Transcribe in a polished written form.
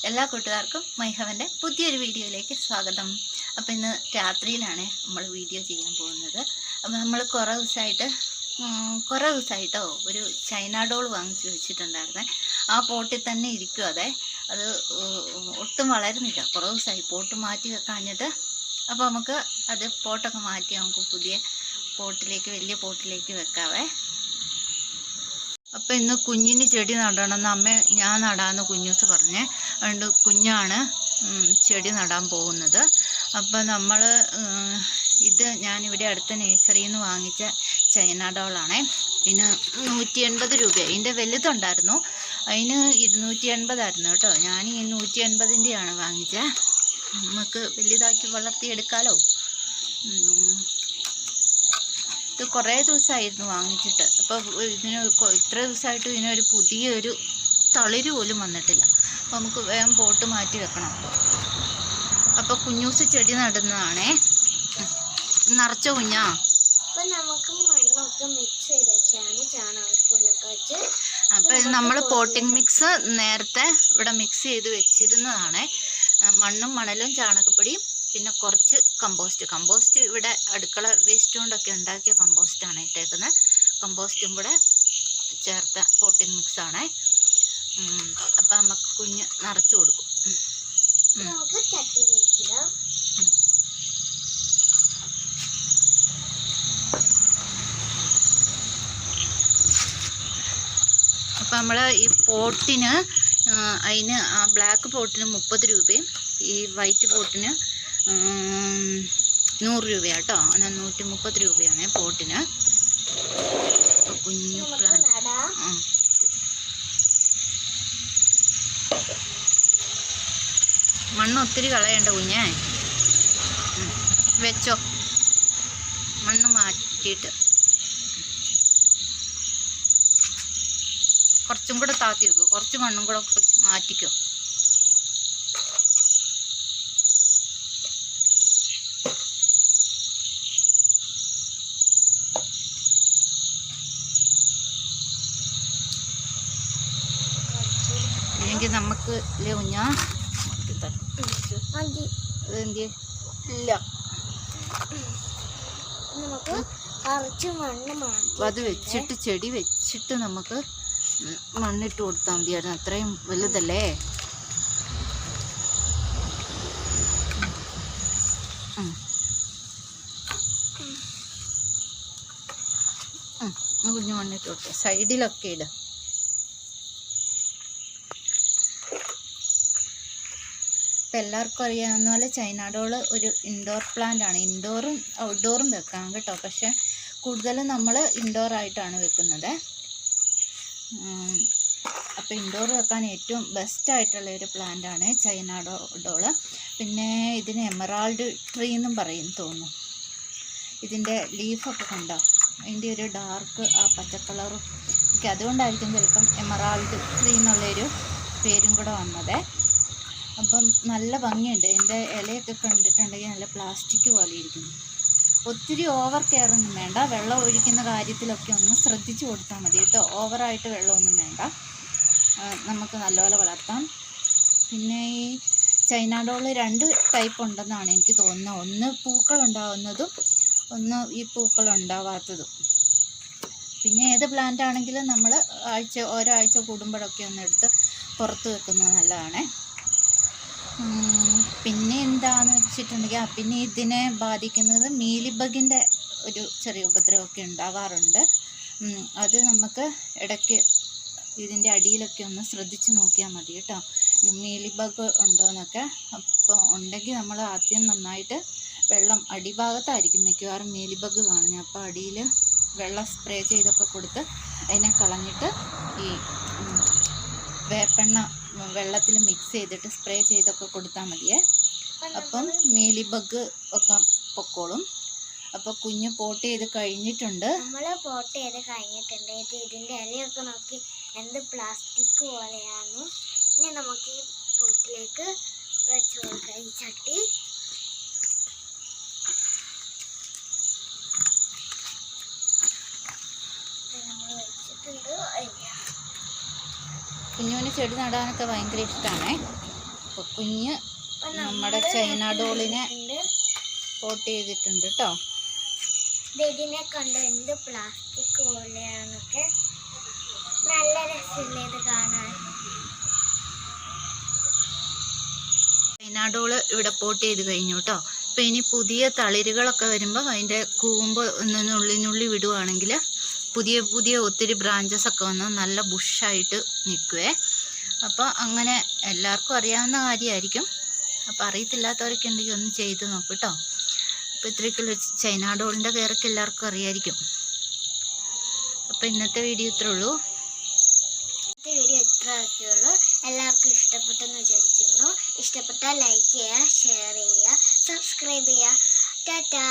എല്ലാ കൂട്ടുകാർക്കും മൈഹവൻ്റെ പുതിയൊരു വീഡിയോയിലേക്ക് സ്വാഗതം. അപ്പോൾ ഇന്ന് രാത്രിയിലാണ് നമ്മൾ വീഡിയോ ചെയ്യാൻ പോകുന്നത്. അപ്പോൾ നമ്മൾ കുറേ ദിവസമായിട്ടോ ഒരു ചൈന ഡോൾ വാങ്ങിച്ച് വെച്ചിട്ടുണ്ടായിരുന്നേ. ആ പോട്ടിൽ തന്നെ ഇരിക്കും. അത് ഒട്ടും വളരുന്നില്ല. കുറേ ദിവസമായി പോട്ട് മാറ്റി വെക്കാഞ്ഞിട്ട്. അപ്പോൾ നമുക്ക് അത് പോട്ടൊക്കെ മാറ്റി നമുക്ക് പുതിയ പോട്ടിലേക്ക്, വലിയ പോട്ടിലേക്ക് വെക്കാവേ. അപ്പം ഇന്ന് കുഞ്ഞിന് ചെടി നടണമെന്ന് ഞാൻ നടാമെന്ന് കുഞ്ഞൂസ് പറഞ്ഞേ. അതുകൊണ്ട് കുഞ്ഞാണ് ചെടി നടാൻ പോകുന്നത്. അപ്പം നമ്മൾ ഇത് ഞാനിവിടെ അടുത്ത നഴ്സറിയിൽ നിന്ന് വാങ്ങിച്ച ചൈന ഡോളാണേ. ഇതിന് 180 രൂപയാണ്. ഇതിൻ്റെ വലുതുണ്ടായിരുന്നു, അതിന് 280 കേട്ടോ. ഞാൻ ഈ 180-ൻ്റെയാണ് വാങ്ങിച്ചത്. നമുക്ക് വലുതാക്കി വളർത്തിയെടുക്കാമല്ലോ. ഇത് കുറേ ദിവസമായിരുന്നു വാങ്ങിച്ചിട്ട്. അപ്പോൾ ഇതിന് ഇത്ര ദിവസമായിട്ട് ഇതിനൊരു പുതിയൊരു തളിര് പോലും വന്നിട്ടില്ല. അപ്പോൾ നമുക്ക് വേഗം പോട്ട് മാറ്റി വെക്കണം. അപ്പോൾ കുഞ്ഞൂസ് ചെടി നടുന്നതാണേ. നിറച്ച കുഞ്ഞാ. അപ്പോൾ ഇത് നമ്മൾ പോട്ടിംഗ് മിക്സ് നേരത്തെ ഇവിടെ മിക്സ് ചെയ്ത് വെച്ചിരുന്നതാണേ. മണ്ണും മണലും ചാണകപ്പൊടിയും പിന്നെ കുറച്ച് കമ്പോസ്റ്റ് ഇവിടെ അടുക്കള വേസ്റ്റ് കൊണ്ടൊക്കെ ഉണ്ടാക്കിയ കമ്പോസ്റ്റാണ് ഇട്ടേക്കുന്നത്. കമ്പോസ്റ്റും കൂടെ ചേർത്ത പോട്ടിംഗ് മിക്സാണേ. അപ്പം നമുക്ക് കുഞ്ഞ് നിറച്ച് കൊടുക്കും. അപ്പം നമ്മൾ ഈ പോട്ടിന് അതിന് ആ ബ്ലാക്ക് പോട്ടിന് 30 രൂപയും ഈ വൈറ്റ് പോട്ടിന് 100 രൂപയാണ് കേട്ടോ. അങ്ങനെ 130 രൂപയാണ് പോട്ടിന്. കുഞ്ഞു പ്ലാന്റ്. മണ്ണ് ഒത്തിരി കളയണ്ട കുഞ്ഞേ. വെച്ചോ, മണ്ണ് മാറ്റിയിട്ട് കുറച്ചും കൂടെ താത്തി വെക്കും. കുറച്ച് മണ്ണും കൂടെ മാറ്റിക്കോ. ഇല്ലെങ്കിൽ നമുക്ക് ഇല്ലേ കുഞ്ഞാ അതെന്ത് ഇല്ല, അത് വെച്ചിട്ട് ചെടി വെച്ചിട്ട് നമുക്ക് മണ്ണിട്ട് കൊടുത്താൽ മതിയായിരുന്നു. അത്രയും വലുതല്ലേ. കുഞ്ഞു മണ്ണിട്ട് കൊടുക്കുക. സൈഡിലൊക്കെ ഇടുക. ഇപ്പം എല്ലാവർക്കും അറിയാവുന്ന പോലെ ചൈന ഡോൾ ഒരു ഇൻഡോർ പ്ലാന്റ് ആണ്. ഇൻഡോറും ഔട്ട്ഡോറും വെക്കാം കേട്ടോ. പക്ഷെ കൂടുതലും നമ്മൾ ഇൻഡോറായിട്ടാണ് വെക്കുന്നത്. അപ്പോൾ ഇൻഡോർ വെക്കാൻ ഏറ്റവും ബെസ്റ്റായിട്ടുള്ള ഒരു പ്ലാന്റാണ് ചൈന ഡോള്. പിന്നെ ഇതിന് എമറാൾഡ് ട്രീ എന്നും പറയും തോന്നുന്നു. ഇതിൻ്റെ ലീഫൊക്കെ കണ്ടോ, അതിൻ്റെ ഒരു ഡാർക്ക് ആ പച്ച കളറും ഒക്കെ, അതുകൊണ്ടായിരിക്കും ചിലപ്പം എമറാൾഡ് ട്രീ എന്നുള്ളൊരു പേരും കൂടെ വന്നത്. അപ്പം നല്ല ഭംഗിയുണ്ട്. ഇതിൻ്റെ ഇലയൊക്കെ കണ്ടിട്ടുണ്ടെങ്കിൽ നല്ല പ്ലാസ്റ്റിക് പോലെ ഇരിക്കുന്നു. ഒത്തിരി ഓവർ കെയർ ഒന്നും വേണ്ട. വെള്ളം ഒഴിക്കുന്ന കാര്യത്തിലൊക്കെ ഒന്ന് ശ്രദ്ധിച്ച് കൊടുത്താൽ മതി കേട്ടോ. ഓവറായിട്ട് വെള്ളമൊന്നും വേണ്ട. നമുക്ക് നല്ലപോലെ വളർത്താം. പിന്നെ ഈ ചൈന ഡോള് 2 ടൈപ്പ് ഉണ്ടെന്നാണ് എനിക്ക് തോന്നുന്നത്. ഒന്ന് പൂക്കളുണ്ടാവുന്നതും ഒന്ന് ഈ പൂക്കളുണ്ടാവാത്തതും. പിന്നെ ഏത് പ്ലാന്റ് ആണെങ്കിലും നമ്മൾ ഓരോ ആഴ്ച കൂടുമ്പോഴൊക്കെ ഒന്ന് എടുത്ത് പുറത്ത് വെക്കുന്നത് നല്ലതാണ്. പിന്നെ എന്താണെന്ന് വെച്ചിട്ടുണ്ടെങ്കിൽ പിന്നെ ഇതിനെ ബാധിക്കുന്നത് മീലിബഗിൻ്റെ ഒരു ചെറിയ ഉപദ്രവമൊക്കെ ഉണ്ടാവാറുണ്ട്. അത് നമുക്ക് ഇടയ്ക്ക് ഇതിൻ്റെ അടിയിലൊക്കെ ഒന്ന് ശ്രദ്ധിച്ച് നോക്കിയാൽ മതി കേട്ടോ, മീലിബഗ് ഉണ്ടോയെന്നൊക്കെ. അപ്പോൾ ഉണ്ടെങ്കിൽ നമ്മൾ ആദ്യം നന്നായിട്ട് വെള്ളം അടിഭാഗത്തായിരിക്കും മിക്കവാറും മീലിബഗ് കാണുന്നത്. അപ്പോൾ അടിയിൽ വെള്ളം സ്പ്രേ ചെയ്തൊക്കെ കൊടുത്ത് അതിനെ കളഞ്ഞിട്ട് ഈ വേപ്പെണ്ണ വെള്ളത്തിൽ മിക്സ് ചെയ്തിട്ട് സ്പ്രേ ചെയ്തൊക്കെ കൊടുത്താൽ മതിയേ. അപ്പം മീലിബഗ് ഒക്കെ പൊക്കോളും. അപ്പോൾ കുഞ്ഞ് പോട്ട് ചെയ്ത് കഴിഞ്ഞിട്ടുണ്ട്. ഇതിൻ്റെ ഇലയൊക്കെ നോക്കി എന്ത് പ്ലാസ്റ്റിക് പോലെയാണ്. ഇനി നമുക്ക് ഈ പോട്ടിലേക്ക് വെച്ച് കൊടുക്കാം. ഈ ചട്ടി നമ്മൾ വെച്ചിട്ടുണ്ട്. കുഞ്ഞുവിന് ചെടി നടാനൊക്കെ ഭയങ്കര ഇഷ്ടമാണേ. അപ്പോൾ കുഞ്ഞ് നമ്മുടെ ചൈന ഡോളിനെ പോട്ട് ചെയ്തിട്ടുണ്ട് കേട്ടോ. ഇതിനെ കണ്ട് എന്ത് പ്ലാസ്റ്റിക് പോലെയാണൊക്കെ, നല്ല രസമില്ലേ ഇത് കാണാൻ. ചൈന ഡോള് ഇവിടെ പോട്ട് ചെയ്ത് കഴിഞ്ഞു കേട്ടോ. അപ്പോൾ ഇനി പുതിയ തളിരുകളൊക്കെ വരുമ്പോൾ അതിൻ്റെ കൂമ്പ് ഒന്ന് നുള്ളി വിടുവാണെങ്കിൽ പുതിയ ഒത്തിരി ബ്രാഞ്ചസ് ഒക്കെ വന്ന് നല്ല ബുഷായിട്ട് നിൽക്കുവേ. അപ്പോൾ അങ്ങനെ എല്ലാവർക്കും അറിയാവുന്ന കാര്യമായിരിക്കും. അപ്പോൾ അറിയത്തില്ലാത്തവരൊക്കെ ഉണ്ടെങ്കിൽ ഒന്ന് ചെയ്ത് നോക്കും കേട്ടോ. അപ്പോൾ ഇത്രയൊക്കെയുള്ള ചൈന ഡോളിൻ്റെ കെയറൊക്കെ എല്ലാവർക്കും അറിയായിരിക്കും. അപ്പോൾ ഇന്നത്തെ വീഡിയോ ഇത്രേ ഉള്ളൂ. വീഡിയോ ഇത്ര ഒക്കെയുള്ളൂ. എല്ലാവർക്കും ഇഷ്ടപ്പെട്ടെന്ന് വിചാരിക്കുന്നു. ഇഷ്ടപ്പെട്ടാൽ ലൈക്ക് ചെയ്യുക, ഷെയർ ചെയ്യുക, സബ്സ്ക്രൈബ് ചെയ്യുക. ടാറ്റാ.